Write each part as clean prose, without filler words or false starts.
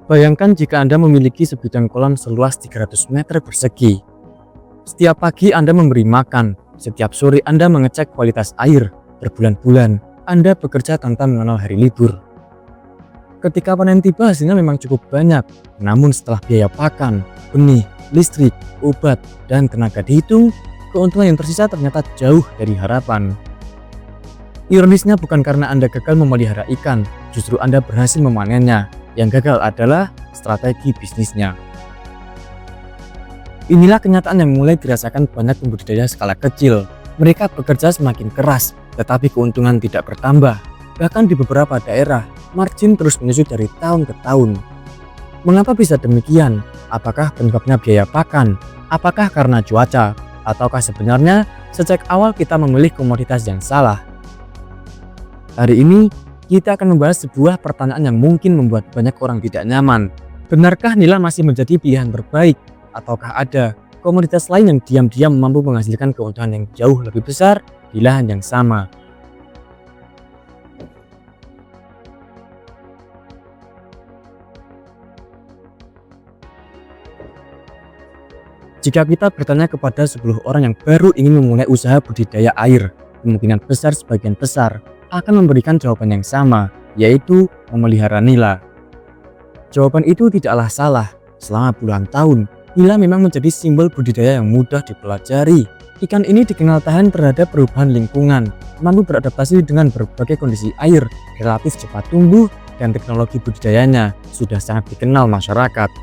Bayangkan jika Anda memiliki sebidang kolam seluas 300 meter persegi. Setiap pagi Anda memberi makan, setiap sore Anda mengecek kualitas air, berbulan-bulan Anda bekerja tanpa mengenal hari libur. Ketika panen tiba hasilnya memang cukup banyak, namun setelah biaya pakan, benih, listrik, obat, dan tenaga dihitung, keuntungan yang tersisa ternyata jauh dari harapan. Ironisnya bukan karena Anda gagal memelihara ikan, justru Anda berhasil memanennya. Yang gagal adalah strategi bisnisnya. Inilah kenyataan yang mulai dirasakan banyak pembudidaya skala kecil. Mereka bekerja semakin keras, tetapi keuntungan tidak bertambah. Bahkan di beberapa daerah, margin terus menyusut dari tahun ke tahun. Mengapa bisa demikian? Apakah penyebabnya biaya pakan? Apakah karena cuaca? Ataukah sebenarnya sejak awal kita memilih komoditas yang salah? Hari ini, kita akan membahas sebuah pertanyaan yang mungkin membuat banyak orang tidak nyaman. Benarkah nila masih menjadi pilihan terbaik? Ataukah ada komoditas lain yang diam-diam mampu menghasilkan keuntungan yang jauh lebih besar di lahan yang sama? Jika kita bertanya kepada 10 orang yang baru ingin memulai usaha budidaya air, kemungkinan besar sebagian besar akan memberikan jawaban yang sama, yaitu memelihara nila. Jawaban itu tidaklah salah. Selama puluhan tahun, nila memang menjadi simbol budidaya yang mudah dipelajari. Ikan ini dikenal tahan terhadap perubahan lingkungan, mampu beradaptasi dengan berbagai kondisi air, relatif cepat tumbuh, dan teknologi budidayanya sudah sangat dikenal masyarakat.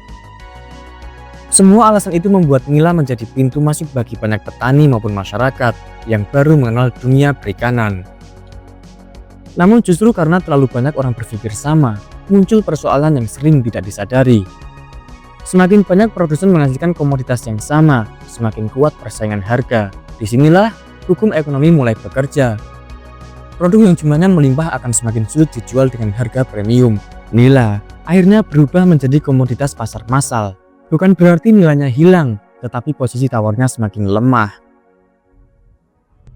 Semua alasan itu membuat nila menjadi pintu masuk bagi banyak petani maupun masyarakat yang baru mengenal dunia perikanan. Namun justru karena terlalu banyak orang berpikir sama, muncul persoalan yang sering tidak disadari. Semakin banyak produsen menghasilkan komoditas yang sama, semakin kuat persaingan harga. Disinilah hukum ekonomi mulai bekerja. Produk yang jumlahnya melimpah akan semakin sulit dijual dengan harga premium. Nila akhirnya berubah menjadi komoditas pasar massal. Bukan berarti nilainya hilang, tetapi posisi tawarnya semakin lemah.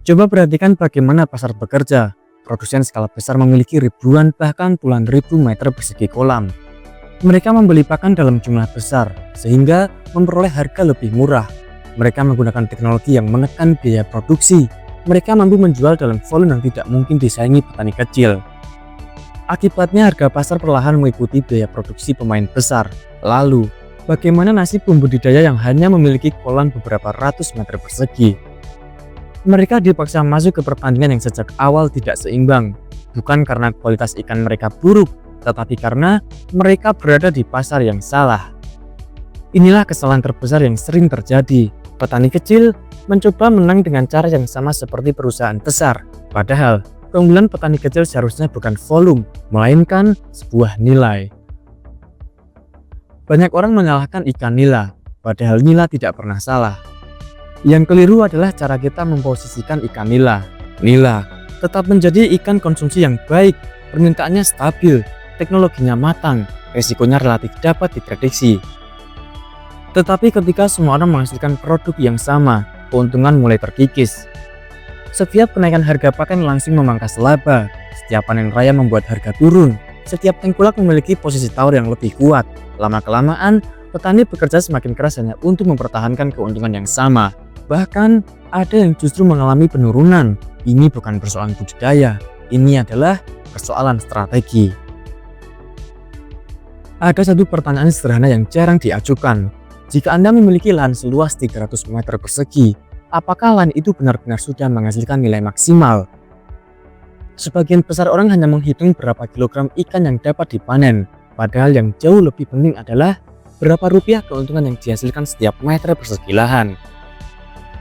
Coba perhatikan bagaimana pasar bekerja. Produsen skala besar memiliki ribuan bahkan puluhan ribu meter persegi kolam. Mereka membeli pakan dalam jumlah besar sehingga memperoleh harga lebih murah. Mereka menggunakan teknologi yang menekan biaya produksi. Mereka mampu menjual dalam volume yang tidak mungkin disaingi petani kecil. Akibatnya harga pasar perlahan mengikuti biaya produksi pemain besar. Lalu, bagaimana nasib pembudidaya yang hanya memiliki kolam beberapa ratus meter persegi? Mereka dipaksa masuk ke pertandingan yang sejak awal tidak seimbang, bukan karena kualitas ikan mereka buruk, tetapi karena mereka berada di pasar yang salah. Inilah kesalahan terbesar yang sering terjadi. Petani kecil mencoba menang dengan cara yang sama seperti perusahaan besar, padahal keunggulan petani kecil seharusnya bukan volume, melainkan sebuah nilai. Banyak orang menyalahkan ikan nila, padahal nila tidak pernah salah. Yang keliru adalah cara kita memposisikan ikan nila. Nila tetap menjadi ikan konsumsi yang baik, permintaannya stabil, teknologinya matang, risikonya relatif dapat diprediksi. Tetapi ketika semua orang menghasilkan produk yang sama, keuntungan mulai terkikis. Setiap kenaikan harga pakan langsung memangkas laba, setiap panen raya membuat harga turun, setiap tengkulak memiliki posisi tawar yang lebih kuat. Lama-kelamaan, petani bekerja semakin keras hanya untuk mempertahankan keuntungan yang sama. Bahkan, ada yang justru mengalami penurunan. Ini bukan persoalan budidaya, ini adalah persoalan strategi. Ada satu pertanyaan sederhana yang jarang diajukan. Jika Anda memiliki lahan seluas 300 meter persegi, apakah lahan itu benar-benar sudah menghasilkan nilai maksimal? Sebagian besar orang hanya menghitung berapa kilogram ikan yang dapat dipanen, padahal yang jauh lebih penting adalah berapa rupiah keuntungan yang dihasilkan setiap meter persegi lahan.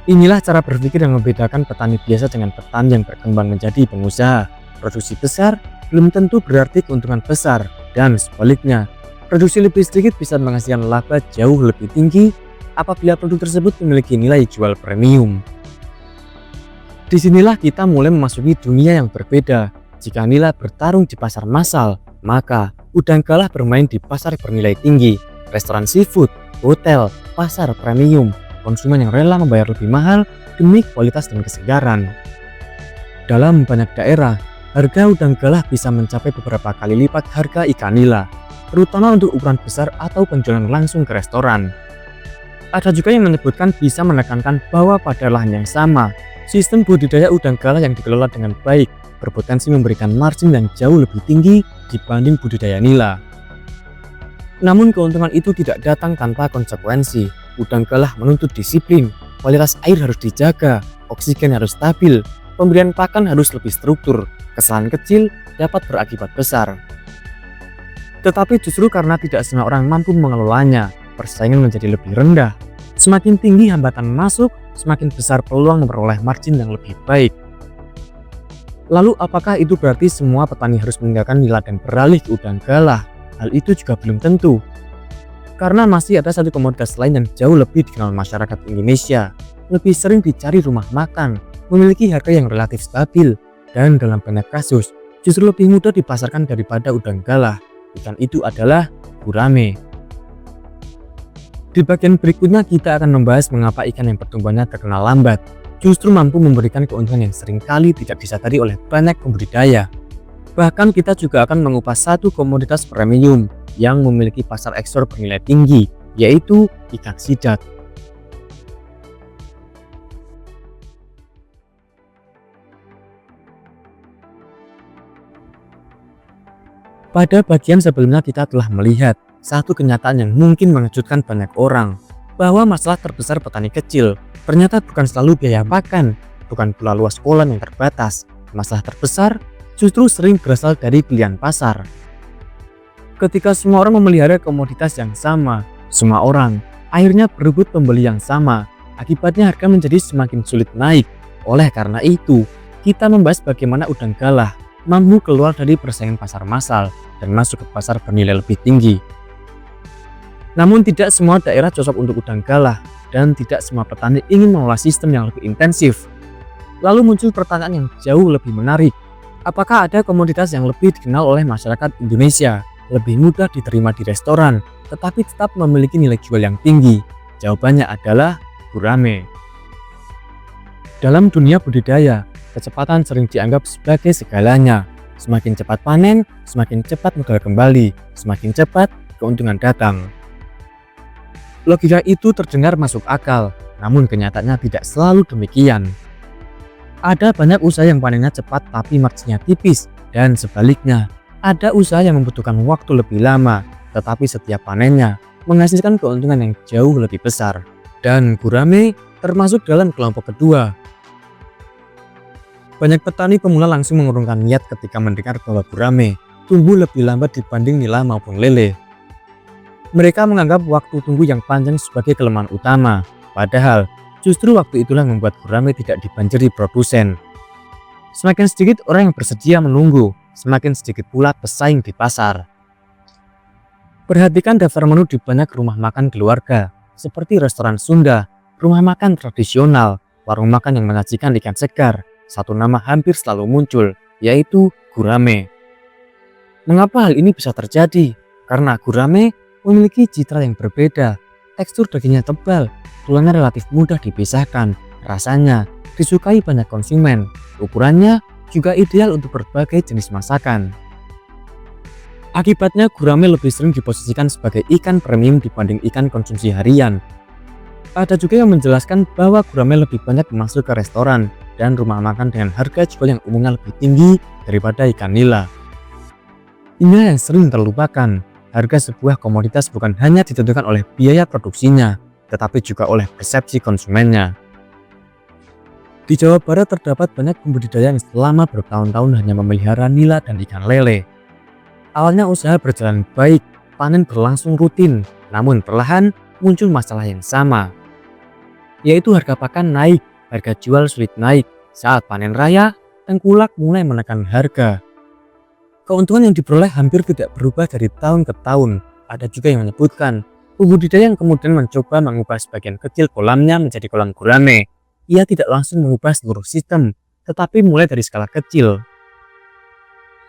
Inilah cara berpikir yang membedakan petani biasa dengan petani yang berkembang menjadi pengusaha. Produksi besar belum tentu berarti keuntungan besar, dan sebaliknya, produksi lebih sedikit bisa menghasilkan laba jauh lebih tinggi apabila produk tersebut memiliki nilai jual premium. Disinilah kita mulai memasuki dunia yang berbeda. Jika nila bertarung di pasar massal, maka udang kalah bermain di pasar bernilai tinggi, restoran seafood, hotel, pasar premium, konsumen yang rela membayar lebih mahal demi kualitas dan kesegaran. Dalam banyak daerah, harga udang galah bisa mencapai beberapa kali lipat harga ikan nila. terutama untuk ukuran besar atau penjualan langsung ke restoran. Ada juga yang menyebutkan bisa menekankan bahwa pada lahan yang sama, sistem budidaya udang galah yang dikelola dengan baik berpotensi memberikan margin yang jauh lebih tinggi dibanding budidaya nila. Namun keuntungan itu tidak datang tanpa konsekuensi. Udang galah menuntut disiplin, kualitas air harus dijaga, oksigen harus stabil, pemberian pakan harus lebih struktur, kesalahan kecil dapat berakibat besar. Tetapi justru karena tidak semua orang mampu mengelolanya, persaingan menjadi lebih rendah. Semakin tinggi hambatan masuk, semakin besar peluang memperoleh margin yang lebih baik. Lalu apakah itu berarti semua petani harus meninggalkan nila dan beralih ke udang galah? Hal itu juga belum tentu. Karena masih ada satu komoditas lain yang jauh lebih dikenal masyarakat Indonesia, lebih sering dicari rumah makan, memiliki harga yang relatif stabil, dan dalam banyak kasus justru lebih mudah dipasarkan daripada udang galah. Ikan itu adalah gurame. Di bagian berikutnya kita akan membahas mengapa ikan yang pertumbuhannya terkenal lambat justru mampu memberikan keuntungan yang seringkali tidak disadari oleh banyak pembudidaya. Bahkan kita juga akan mengupas satu komoditas premium yang memiliki pasar ekspor bernilai tinggi, yaitu ikan sidat. Pada bagian sebelumnya kita telah melihat satu kenyataan yang mungkin mengejutkan banyak orang, bahwa masalah terbesar petani kecil ternyata bukan selalu biaya pakan, bukan pula luas kolam yang terbatas. Masalah terbesar justru sering berasal dari pilihan pasar. Ketika semua orang memelihara komoditas yang sama, semua orang akhirnya berebut pembeli yang sama. Akibatnya harga menjadi semakin sulit naik. Oleh karena itu, kita membahas bagaimana udang galah mampu keluar dari persaingan pasar massal dan masuk ke pasar bernilai lebih tinggi. Namun tidak semua daerah cocok untuk udang galah dan tidak semua petani ingin mengolah sistem yang lebih intensif. Lalu muncul pertanyaan yang jauh lebih menarik. Apakah ada komoditas yang lebih dikenal oleh masyarakat Indonesia, lebih mudah diterima di restoran, tetapi tetap memiliki nilai jual yang tinggi? Jawabannya adalah gurame. Dalam dunia budidaya, kecepatan sering dianggap sebagai segalanya. Semakin cepat panen, semakin cepat modal kembali, semakin cepat keuntungan datang. Logika itu terdengar masuk akal, namun kenyataannya tidak selalu demikian. Ada banyak usaha yang panennya cepat tapi marginnya tipis, dan sebaliknya, ada usaha yang membutuhkan waktu lebih lama, tetapi setiap panennya menghasilkan keuntungan yang jauh lebih besar. Dan gurame termasuk dalam kelompok kedua. Banyak petani pemula langsung mengurungkan niat ketika mendengar bahwa gurame tumbuh lebih lambat dibanding nila maupun lele. Mereka menganggap waktu tunggu yang panjang sebagai kelemahan utama, padahal justru waktu itulah yang membuat gurame tidak dibanjiri produsen. Semakin sedikit orang yang bersedia menunggu, semakin sedikit pula pesaing di pasar. Perhatikan daftar menu di banyak rumah makan keluarga, seperti restoran Sunda, rumah makan tradisional, warung makan yang menyajikan ikan segar. Satu nama hampir selalu muncul, yaitu gurame. Mengapa hal ini bisa terjadi? Karena gurame memiliki citra yang berbeda, tekstur dagingnya tebal, tulangnya relatif mudah dipisahkan, rasanya disukai banyak konsumen, ukurannya juga ideal untuk berbagai jenis masakan. Akibatnya gurame lebih sering diposisikan sebagai ikan premium dibanding ikan konsumsi harian. Ada juga yang menjelaskan bahwa gurame lebih banyak masuk ke restoran dan rumah makan dengan harga jual yang umumnya lebih tinggi daripada ikan nila. Ini yang sering terlupakan. Harga sebuah komoditas bukan hanya ditentukan oleh biaya produksinya, tetapi juga oleh persepsi konsumennya. Di Jawa Barat terdapat banyak pembudidaya yang selama bertahun-tahun hanya memelihara nila dan ikan lele. Awalnya usaha berjalan baik, panen berlangsung rutin, namun perlahan muncul masalah yang sama, yaitu harga pakan naik, harga jual sulit naik. Saat panen raya, tengkulak mulai menekan harga. Keuntungan yang diperoleh hampir tidak berubah dari tahun ke tahun. Ada juga yang menyebutkan, pembudidaya yang kemudian mencoba mengubah sebagian kecil kolamnya menjadi kolam gurame. Ia tidak langsung mengubah seluruh sistem, tetapi mulai dari skala kecil.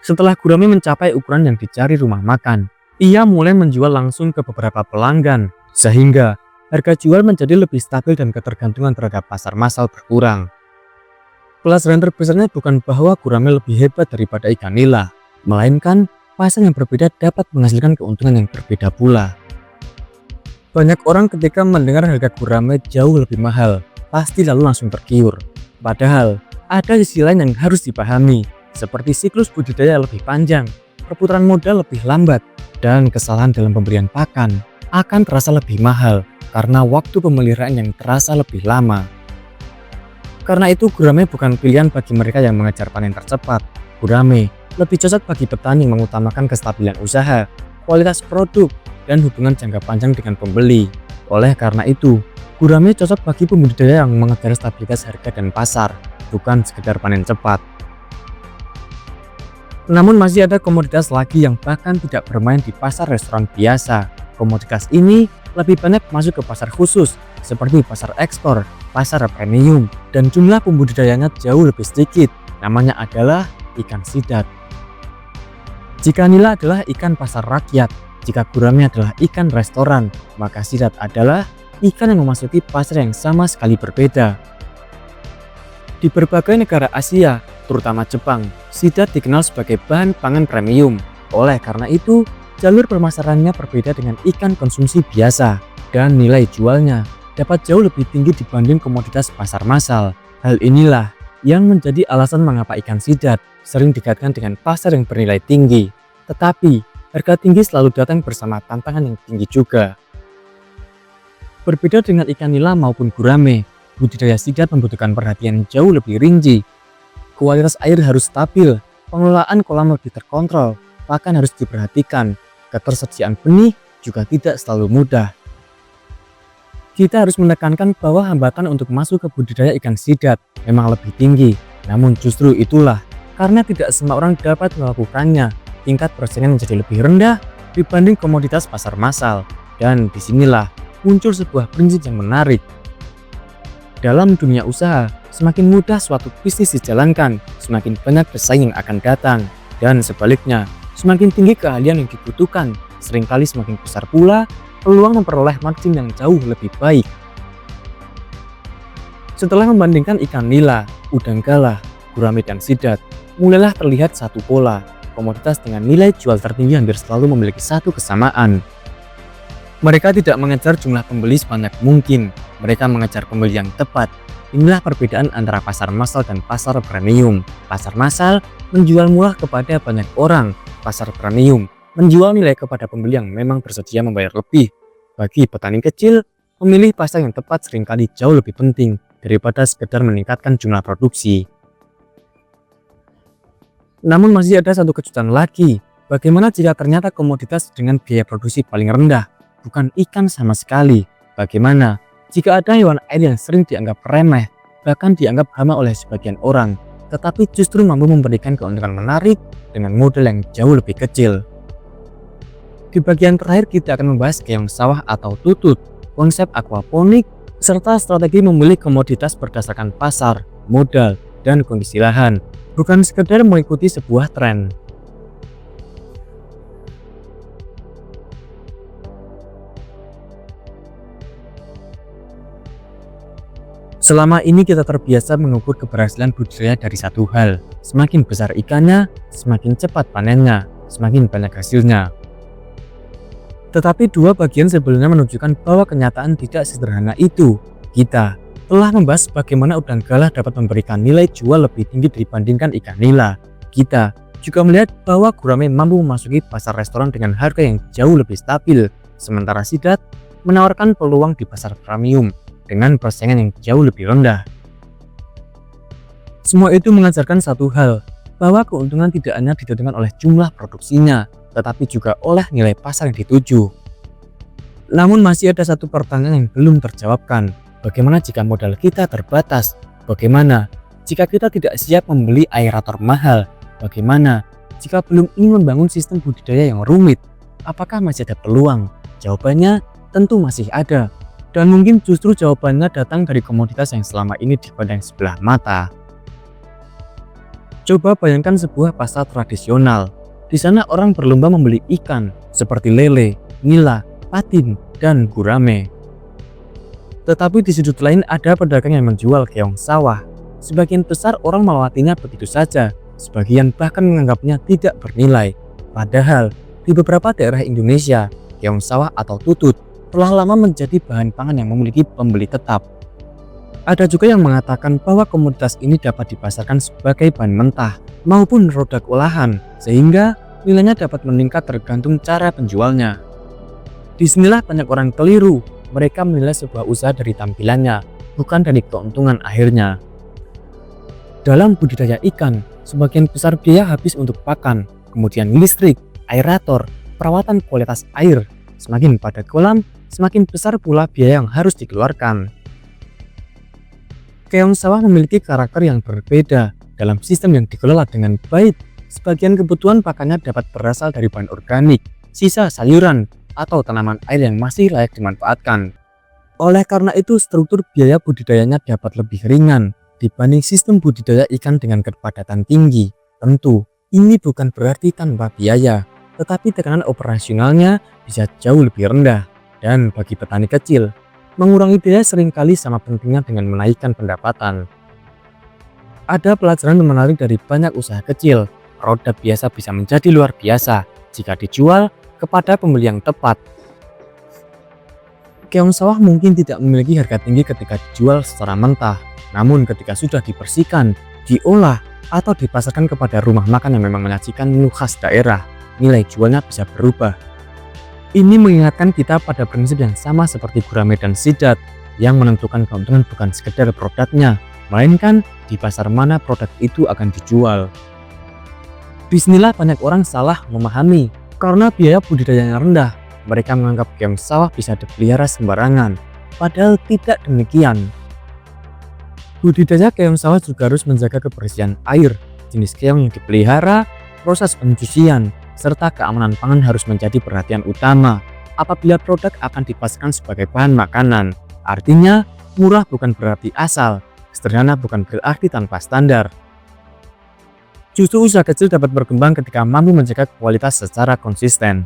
Setelah gurame mencapai ukuran yang dicari rumah makan, ia mulai menjual langsung ke beberapa pelanggan, sehingga harga jual menjadi lebih stabil dan ketergantungan terhadap pasar massal berkurang. Pelajaran terbesarnya bukan bahwa gurame lebih hebat daripada ikan nila, melainkan pasar yang berbeda dapat menghasilkan keuntungan yang berbeda pula. Banyak orang ketika mendengar harga gurame jauh lebih mahal, pasti lalu langsung tergiur. Padahal, ada sisi lain yang harus dipahami, seperti siklus budidaya lebih panjang, perputaran modal lebih lambat, dan kesalahan dalam pemberian pakan akan terasa lebih mahal karena waktu pemeliharaan yang terasa lebih lama. Karena itu, gurame bukan pilihan bagi mereka yang mengejar panen tercepat. Gurame lebih cocok bagi petani yang mengutamakan kestabilan usaha, kualitas produk, dan hubungan jangka panjang dengan pembeli. Oleh karena itu, gurame cocok bagi pembudidaya yang mengejar stabilitas harga dan pasar, bukan sekedar panen cepat. Namun masih ada komoditas lagi yang bahkan tidak bermain di pasar restoran biasa. Komoditas ini lebih banyak masuk ke pasar khusus, seperti pasar ekspor, pasar premium, dan jumlah pembudidayanya jauh lebih sedikit. Namanya adalah ikan sidat. Jika nila adalah ikan pasar rakyat, jika gurame adalah ikan restoran, maka sidat adalah ikan yang memasuki pasar yang sama sekali berbeda. Di berbagai negara Asia, terutama Jepang, sidat dikenal sebagai bahan pangan premium. Oleh karena itu, jalur pemasarannya berbeda dengan ikan konsumsi biasa, dan nilai jualnya dapat jauh lebih tinggi dibanding komoditas pasar massal. Hal inilah yang menjadi alasan mengapa ikan sidat sering dikaitkan dengan pasar yang bernilai tinggi. Tetapi, harga tinggi selalu datang bersama tantangan yang tinggi juga. Berbeda dengan ikan nila maupun gurame, budidaya sidat membutuhkan perhatian jauh lebih rinci. Kualitas air harus stabil, pengelolaan kolam lebih terkontrol, pakan harus diperhatikan, ketersediaan benih juga tidak selalu mudah. Kita harus menekankan bahwa hambatan untuk masuk ke budidaya ikan sidat memang lebih tinggi. Namun justru itulah, karena tidak semua orang dapat melakukannya, tingkat persaingan menjadi lebih rendah dibanding komoditas pasar massal. Dan disinilah muncul sebuah prinsip yang menarik. Dalam dunia usaha, semakin mudah suatu bisnis dijalankan, semakin banyak pesaing yang akan datang. Dan sebaliknya, semakin tinggi keahlian yang dibutuhkan, seringkali semakin besar pula peluang memperoleh margin yang jauh lebih baik. Setelah membandingkan ikan nila, udang galah, gurame, dan sidat, mulailah terlihat satu pola. Komoditas dengan nilai jual tertinggi hampir selalu memiliki satu kesamaan. Mereka tidak mengejar jumlah pembeli sebanyak mungkin, mereka mengejar pembeli yang tepat. Inilah perbedaan antara pasar massal dan pasar premium. Pasar massal menjual murah kepada banyak orang, pasar premium menjual nilai kepada pembeli yang memang bersedia membayar lebih. Bagi petani kecil, memilih pasar yang tepat seringkali jauh lebih penting daripada sekedar meningkatkan jumlah produksi. Namun masih ada satu kejutan lagi. Bagaimana jika ternyata komoditas dengan biaya produksi paling rendah bukan ikan sama sekali? Bagaimana jika ada hewan air yang sering dianggap remeh, bahkan dianggap hama oleh sebagian orang, tetapi justru mampu memberikan keuntungan menarik dengan modal yang jauh lebih kecil? Di bagian terakhir kita akan membahas keong sawah atau tutut, konsep aquaponik, serta strategi memilih komoditas berdasarkan pasar, modal, dan kondisi lahan, bukan sekedar mengikuti sebuah tren. Selama ini kita terbiasa mengukur keberhasilan budidaya dari satu hal. Semakin besar ikannya, semakin cepat panennya, semakin banyak hasilnya. Tetapi dua bagian sebelumnya menunjukkan bahwa kenyataan tidak sederhana itu. Kita telah membahas bagaimana udang galah dapat memberikan nilai jual lebih tinggi dibandingkan ikan nila. Kita juga melihat bahwa gurame mampu memasuki pasar restoran dengan harga yang jauh lebih stabil, sementara sidat menawarkan peluang di pasar premium dengan persaingan yang jauh lebih rendah. Semua itu mengajarkan satu hal, bahwa keuntungan tidak hanya ditentukan oleh jumlah produksinya, tetapi juga oleh nilai pasar yang dituju. Namun masih ada satu pertanyaan yang belum terjawabkan. Bagaimana jika modal kita terbatas? Bagaimana jika kita tidak siap membeli aerator mahal? Bagaimana jika belum ingin membangun sistem budidaya yang rumit? Apakah masih ada peluang? Jawabannya tentu masih ada. Dan mungkin justru jawabannya datang dari komoditas yang selama ini dipandang sebelah mata. Coba bayangkan sebuah pasar tradisional. Di sana orang berlomba membeli ikan seperti lele, nila, patin, dan gurame. Tetapi di sudut lain ada pedagang yang menjual keong sawah. Sebagian besar orang melewatinya begitu saja, sebagian bahkan menganggapnya tidak bernilai. Padahal di beberapa daerah Indonesia, keong sawah atau tutut telah lama menjadi bahan pangan yang memiliki pembeli tetap. Ada juga yang mengatakan bahwa komoditas ini dapat dipasarkan sebagai bahan mentah maupun produk olahan, sehingga nilainya dapat meningkat tergantung cara penjualnya. Disinilah banyak orang keliru, mereka menilai sebuah usaha dari tampilannya, bukan dari keuntungan akhirnya. Dalam budidaya ikan, sebagian besar biaya habis untuk pakan, kemudian listrik, aerator, perawatan kualitas air. Semakin padat kolam, semakin besar pula biaya yang harus dikeluarkan. Keong sawah memiliki karakter yang berbeda dalam sistem yang dikelola dengan baik. Sebagian kebutuhan pakannya dapat berasal dari bahan organik, sisa sayuran, atau tanaman air yang masih layak dimanfaatkan. Oleh karena itu, struktur biaya budidayanya dapat lebih ringan dibanding sistem budidaya ikan dengan kepadatan tinggi. Tentu, ini bukan berarti tanpa biaya, tetapi tekanan operasionalnya bisa jauh lebih rendah. Dan bagi petani kecil, mengurangi biaya seringkali sama pentingnya dengan menaikkan pendapatan. Ada pelajaran menarik dari banyak usaha kecil. Produk biasa bisa menjadi luar biasa jika dijual kepada pembeli yang tepat. Keong sawah mungkin tidak memiliki harga tinggi ketika dijual secara mentah, namun ketika sudah dibersihkan, diolah, atau dipasarkan kepada rumah makan yang memang menyajikan menu khas daerah, nilai jualnya bisa berubah. Ini mengingatkan kita pada prinsip yang sama seperti gurame dan sidat, yang menentukan keuntungan bukan sekedar produknya, melainkan di pasar mana produk itu akan dijual. Disinilah banyak orang salah memahami, karena biaya budidayanya rendah, mereka menganggap keong sawah bisa dipelihara sembarangan, padahal tidak demikian. Budidaya keong sawah juga harus menjaga kebersihan air, jenis keong yang dipelihara, proses pencucian, serta keamanan pangan harus menjadi perhatian utama apabila produk akan dipasarkan sebagai bahan makanan. Artinya, murah bukan berarti asal, sederhana bukan berarti tanpa standar. Justru usaha kecil dapat berkembang ketika mampu menjaga kualitas secara konsisten.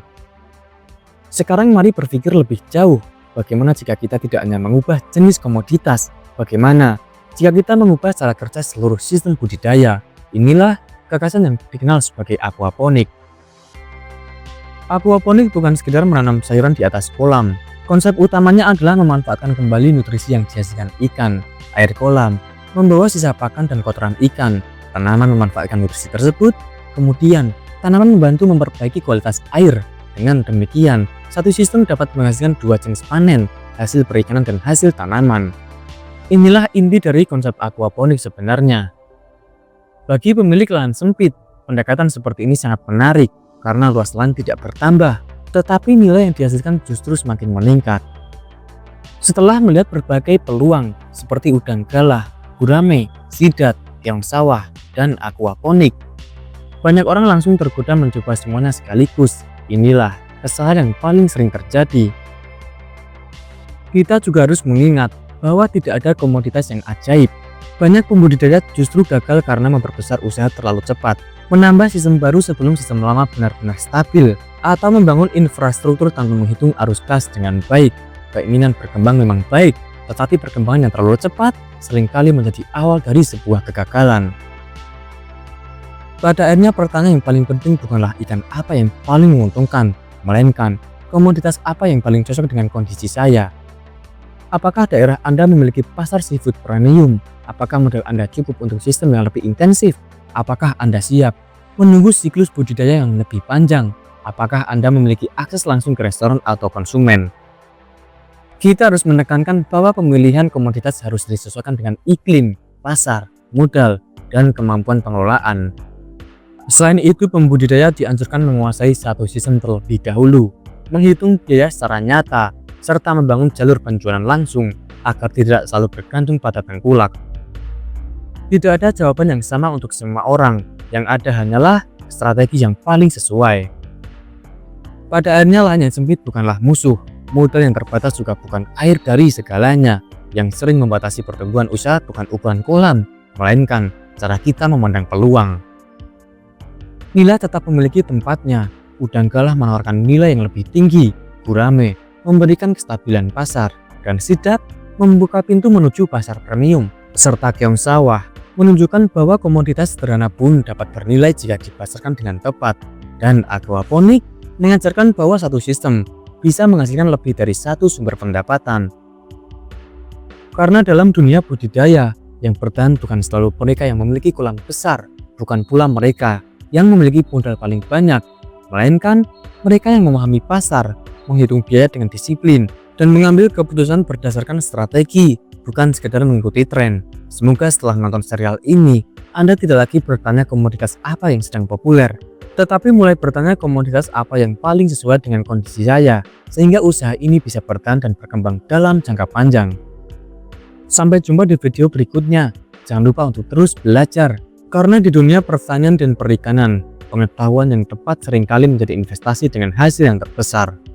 Sekarang mari berpikir lebih jauh, bagaimana jika kita tidak hanya mengubah jenis komoditas, bagaimana jika kita mengubah cara kerja seluruh sistem budidaya. Inilah gagasan yang dikenal sebagai aquaponik. Aquaponik bukan sekedar menanam sayuran di atas kolam. Konsep utamanya adalah memanfaatkan kembali nutrisi yang dihasilkan ikan, air kolam, membawa sisa pakan dan kotoran ikan. Tanaman memanfaatkan nutrisi tersebut, kemudian tanaman membantu memperbaiki kualitas air. Dengan demikian, satu sistem dapat menghasilkan dua jenis panen, hasil perikanan dan hasil tanaman. Inilah inti dari konsep aquaponik sebenarnya. Bagi pemilik lahan sempit, pendekatan seperti ini sangat menarik karena luas lahan tidak bertambah, tetapi nilai yang dihasilkan justru semakin meningkat. Setelah melihat berbagai peluang seperti udang galah, gurame, sidat, keong sawah, dan aquaponik, banyak orang langsung tergoda mencoba semuanya sekaligus. Inilah kesalahan yang paling sering terjadi. Kita juga harus mengingat bahwa tidak ada komoditas yang ajaib. Banyak pembudidaya justru gagal karena memperbesar usaha terlalu cepat, menambah sistem baru sebelum sistem lama benar-benar stabil, atau membangun infrastruktur tanpa menghitung arus kas dengan baik. Keinginan berkembang memang baik, tetapi perkembangan yang terlalu cepat seringkali menjadi awal dari sebuah kegagalan. Pada akhirnya, pertanyaan yang paling penting bukanlah ikan apa yang paling menguntungkan, melainkan komoditas apa yang paling cocok dengan kondisi saya. Apakah daerah Anda memiliki pasar seafood premium? Apakah modal Anda cukup untuk sistem yang lebih intensif? Apakah Anda siap menunggu siklus budidaya yang lebih panjang? Apakah Anda memiliki akses langsung ke restoran atau konsumen? Kita harus menekankan bahwa pemilihan komoditas harus disesuaikan dengan iklim, pasar, modal, dan kemampuan pengelolaan. Selain itu, pembudidaya dianjurkan menguasai satu sistem terlebih dahulu, menghitung biaya secara nyata, serta membangun jalur penjualan langsung agar tidak selalu bergantung pada tengkulak. Tidak ada jawaban yang sama untuk semua orang, yang ada hanyalah strategi yang paling sesuai. Pada akhirnya, lahan yang sempit bukanlah musuh, modal yang terbatas juga bukan air dari segalanya. Yang sering membatasi pertumbuhan usaha bukan ukuran kolam, melainkan cara kita memandang peluang. Nilai tetap memiliki tempatnya. Udang galah menawarkan nilai yang lebih tinggi, gurame memberikan kestabilan pasar, dan sidat membuka pintu menuju pasar premium, serta keong sawah menunjukkan bahwa komoditas sederhana pun dapat bernilai jika dipasarkan dengan tepat. Dan aquaponik mengajarkan bahwa satu sistem bisa menghasilkan lebih dari satu sumber pendapatan. Karena dalam dunia budidaya, yang bertahan bukan selalu mereka yang memiliki kolam besar, bukan pula mereka yang memiliki modal paling banyak, melainkan mereka yang memahami pasar, menghitung biaya dengan disiplin, dan mengambil keputusan berdasarkan strategi, bukan sekedar mengikuti tren. Semoga setelah nonton serial ini, Anda tidak lagi bertanya komoditas apa yang sedang populer, tetapi mulai bertanya komoditas apa yang paling sesuai dengan kondisi saya, sehingga usaha ini bisa bertahan dan berkembang dalam jangka panjang. Sampai jumpa di video berikutnya. Jangan lupa untuk terus belajar, karena di dunia pertanian dan perikanan, pengetahuan yang tepat seringkali menjadi investasi dengan hasil yang terbesar.